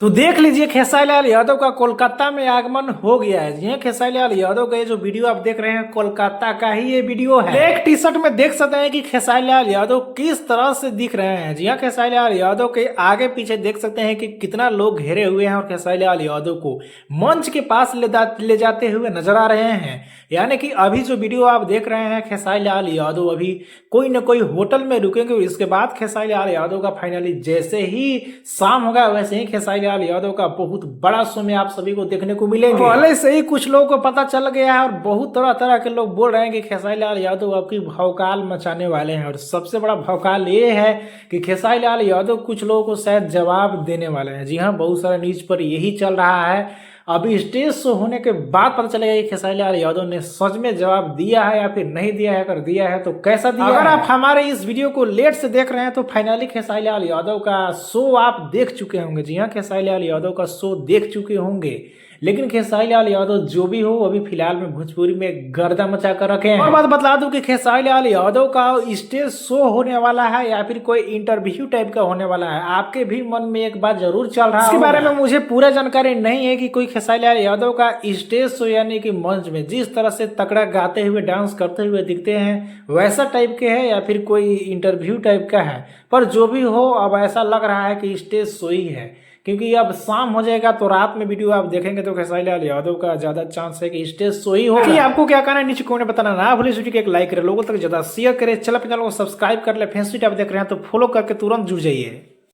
तो देख लीजिए खेसारी लाल यादव का कोलकाता में आगमन हो गया है। जी हाँ, खेसारी लाल यादव का ये जो वीडियो आप देख रहे हैं कोलकाता का ही ये वीडियो है। एक टी शर्ट में देख सकते हैं कि खेसारी लाल यादव किस तरह से दिख रहे हैं। जी हाँ, खेसारी लाल यादव के आगे पीछे देख सकते हैं कि कितना लोग घेरे हुए हैं और खेसारी लाल यादव को मंच के पास ले जाते हुए नजर आ रहे हैं। यानी कि अभी जो वीडियो आप देख रहे हैं खेसारी लाल यादव अभी कोई न कोई होटल में रुकेंगे और इसके बाद खेसारी लाल यादव का फाइनली जैसे ही शाम होगा वैसे ही खेसारी लाल यादव का बहुत बड़ा शो में आप सभी को देखने को मिलेंगे। पहले से ही कुछ लोगों को पता चल गया है और बहुत तरह तरह के लोग बोल रहे हैं कि खेसारी लाल यादव आपकी भौकाल मचाने वाले हैं। और सबसे बड़ा भौकाल ये है कि खेसारी लाल यादव कुछ लोगों को शायद जवाब देने वाले हैं। जी हाँ, बहुत सारे न्यूज पर यही चल रहा है। अभी स्टेज शो होने के बाद पता चलेगा कि खेसारी लाल यादव ने सच में जवाब दिया है या फिर नहीं दिया है। अगर दिया है तो कैसा दिया है। अगर आप हमारे इस वीडियो को लेट से देख रहे हैं तो फाइनली खेसारी लाल यादव का शो आप देख चुके होंगे। जी हाँ, खेसारी लाल यादव का शो देख चुके होंगे, लेकिन खेसारी लाल यादव जो भी हो अभी फिलहाल में भोजपुरी में गर्दा मचा कर रखे हैं। और बात बता दूं कि खेसारी लाल यादव का स्टेज शो होने वाला है या फिर कोई इंटरव्यू टाइप का होने वाला है, आपके भी मन में एक बात जरूर चल रहा है। इसके बारे में मुझे पूरा जानकारी नहीं है कि कोई खेसारी लाल यादव का स्टेज शो यानी कि मंच में जिस तरह से तकड़ा गाते हुए डांस करते हुए दिखते हैं वैसा टाइप के है या फिर कोई इंटरव्यू टाइप का है। पर जो भी हो अब ऐसा लग रहा है कि स्टेज शो ही है, क्योंकि अब शाम हो जाएगा तो रात में वीडियो आप देखेंगे तो खेसारी लाल यादव का ज्यादा चांस है कि स्टेज शो ही होगा। आपको क्या कहना है नीचे कमेंट में बताना ना भूलिए। वीडियो को एक लाइक करें, लोगों तक ज्यादा शेयर करें, चैनल को सब्सक्राइब कर ले। फेसबुक आप देख रहे हैं तो फॉलो करके तुरंत जुड़ जाइए।